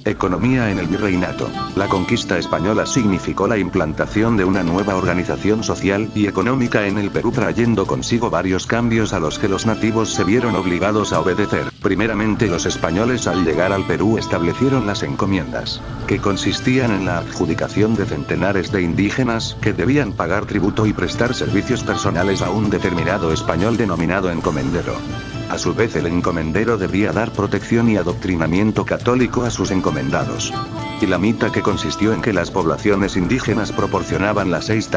Economía en el virreinato. La conquista española significó la implantación de una nueva organización social y económica en el Perú, trayendo consigo varios cambios a los que los nativos se vieron obligados a obedecer. Primeramente, los españoles al llegar al Perú establecieron las encomiendas, que consistían en la adjudicación de centenares de indígenas, que debían pagar tributo y prestar servicios personales a un determinado español denominado encomendero. A su vez, el encomendero debía dar protección y adoctrinamiento católico a sus encomendados. Y la mita, que consistió en que las poblaciones indígenas proporcionaban la 6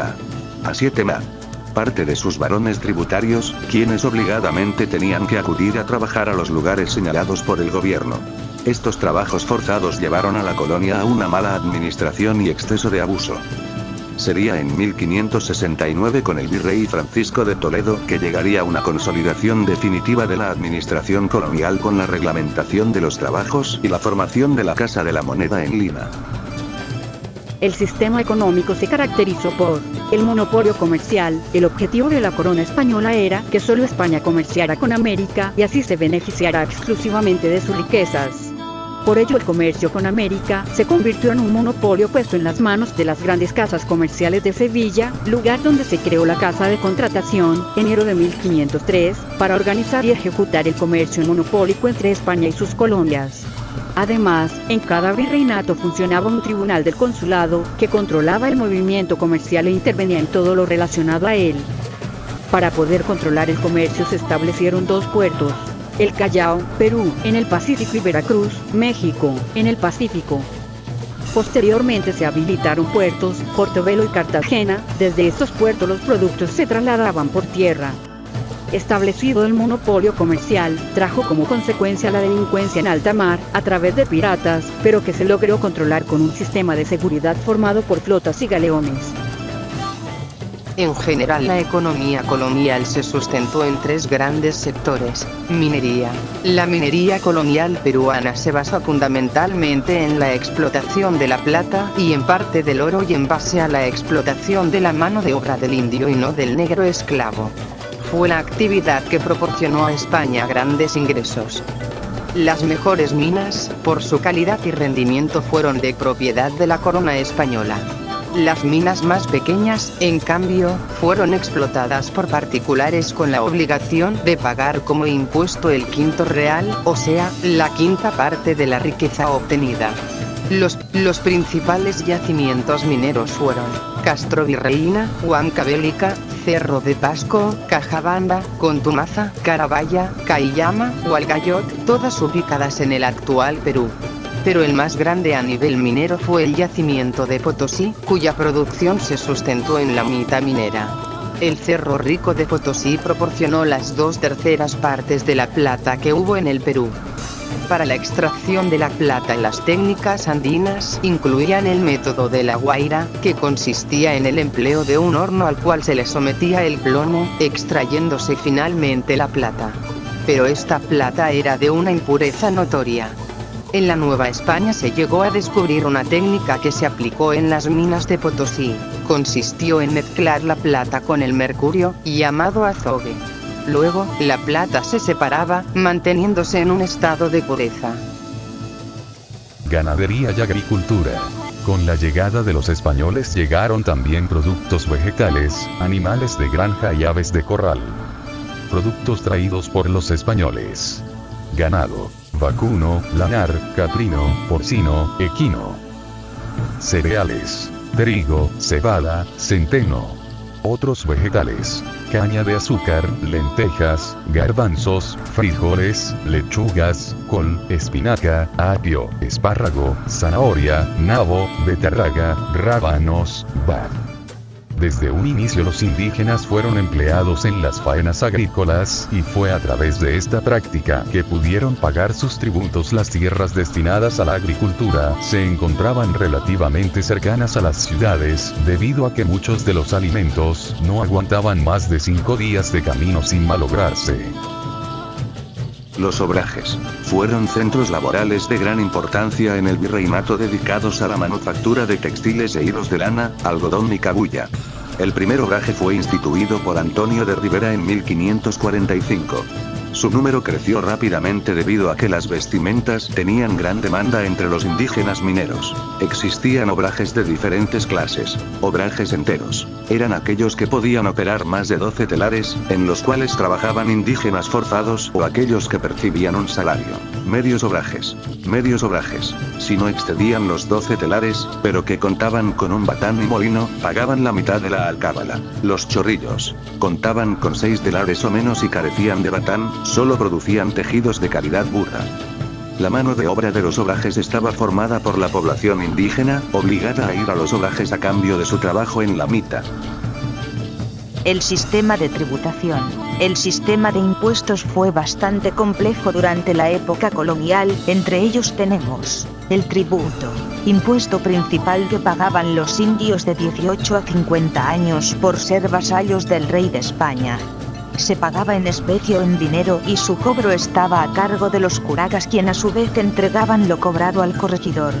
a 7 parte de sus varones tributarios, quienes obligadamente tenían que acudir a trabajar a los lugares señalados por el gobierno. Estos trabajos forzados llevaron a la colonia a una mala administración y exceso de abuso. Sería en 1569 con el virrey Francisco de Toledo que llegaría una consolidación definitiva de la administración colonial con la reglamentación de los trabajos y la formación de la Casa de la Moneda en Lima. El sistema económico se caracterizó por el monopolio comercial. El objetivo de la corona española era que solo España comerciara con América y así se beneficiara exclusivamente de sus riquezas. Por ello, el comercio con América se convirtió en un monopolio puesto en las manos de las grandes casas comerciales de Sevilla, lugar donde se creó la Casa de Contratación, enero de 1503, para organizar y ejecutar el comercio monopólico entre España y sus colonias. Además, en cada virreinato funcionaba un tribunal del consulado, que controlaba el movimiento comercial e intervenía en todo lo relacionado a él. Para poder controlar el comercio se establecieron 2 puertos. El Callao, Perú, en el Pacífico, y Veracruz, México, en el Pacífico. Posteriormente se habilitaron puertos, Portobelo y Cartagena. Desde estos puertos los productos se trasladaban por tierra. Establecido el monopolio comercial, trajo como consecuencia la delincuencia en alta mar, a través de piratas, pero que se logró controlar con un sistema de seguridad formado por flotas y galeones. En general, la economía colonial se sustentó en 3 grandes sectores. Minería. La minería colonial peruana se basa fundamentalmente en la explotación de la plata y en parte del oro, y en base a la explotación de la mano de obra del indio y no del negro esclavo. Fue la actividad que proporcionó a España grandes ingresos. Las mejores minas, por su calidad y rendimiento, fueron de propiedad de la corona española. Las minas más pequeñas, en cambio, fueron explotadas por particulares con la obligación de pagar como impuesto el quinto real, o sea, la 1/5 parte de la riqueza obtenida. Los principales yacimientos mineros fueron Castrovirreina, Huancavelica, Cerro de Pasco, Cajabamba, Contumaza, Carabaya, Cayllama, Hualgayoc, todas ubicadas en el actual Perú. Pero el más grande a nivel minero fue el yacimiento de Potosí, cuya producción se sustentó en la mita minera. El Cerro Rico de Potosí proporcionó las 2/3 partes de la plata que hubo en el Perú. Para la extracción de la plata, las técnicas andinas incluían el método de la guaira, que consistía en el empleo de un horno al cual se le sometía el plomo, extrayéndose finalmente la plata. Pero esta plata era de una impureza notoria. En la Nueva España se llegó a descubrir una técnica que se aplicó en las minas de Potosí. Consistió en mezclar la plata con el mercurio, llamado azogue. Luego, la plata se separaba, manteniéndose en un estado de pureza. Ganadería y agricultura. Con la llegada de los españoles llegaron también productos vegetales, animales de granja y aves de corral. Productos traídos por los españoles: ganado, vacuno, lanar, caprino, porcino, equino. Cereales: trigo, cebada, centeno. Otros vegetales: caña de azúcar, lentejas, garbanzos, frijoles, lechugas, col, espinaca, apio, espárrago, zanahoria, nabo, betarraga, rábanos, Desde un inicio los indígenas fueron empleados en las faenas agrícolas, y fue a través de esta práctica que pudieron pagar sus tributos. Las tierras destinadas a la agricultura se encontraban relativamente cercanas a las ciudades, debido a que muchos de los alimentos no aguantaban más de 5 días de camino sin malograrse. Los obrajes fueron centros laborales de gran importancia en el virreinato, dedicados a la manufactura de textiles e hilos de lana, algodón y cabuya. El primer obraje fue instituido por Antonio de Rivera en 1545. Su número creció rápidamente debido a que las vestimentas tenían gran demanda entre los indígenas mineros. Existían obrajes de diferentes clases. Obrajes enteros. Eran aquellos que podían operar más de 12 telares, en los cuales trabajaban indígenas forzados o aquellos que percibían un salario. Medios obrajes. Medios obrajes. Si no excedían los 12 telares, pero que contaban con un batán y molino, pagaban la mitad de la alcábala. Los chorrillos. Contaban con 6 telares o menos y carecían de batán, solo producían tejidos de calidad burra. La mano de obra de los obrajes estaba formada por la población indígena, obligada a ir a los obrajes a cambio de su trabajo en la mitad. El sistema de tributación. El sistema de impuestos fue bastante complejo durante la época colonial, entre ellos tenemos el tributo, impuesto principal que pagaban los indios de 18 a 50 años por ser vasallos del rey de España. Se pagaba en especie o en dinero y su cobro estaba a cargo de los curagas, quien a su vez entregaban lo cobrado al corregidor.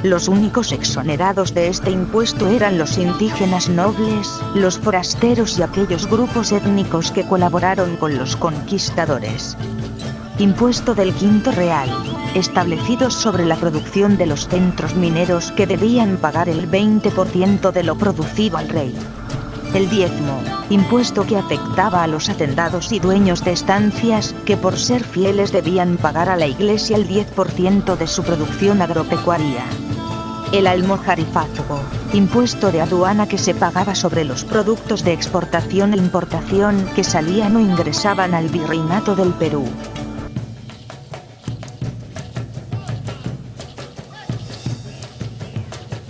Los únicos exonerados de este impuesto eran los indígenas nobles, los forasteros y aquellos grupos étnicos que colaboraron con los conquistadores. Impuesto del quinto real, establecidos sobre la producción de los centros mineros, que debían pagar el 20% de lo producido al rey. El diezmo, impuesto que afectaba a los hacendados y dueños de estancias, que por ser fieles debían pagar a la iglesia el 10% de su producción agropecuaria. El almojarifazgo, impuesto de aduana que se pagaba sobre los productos de exportación e importación que salían o ingresaban al virreinato del Perú.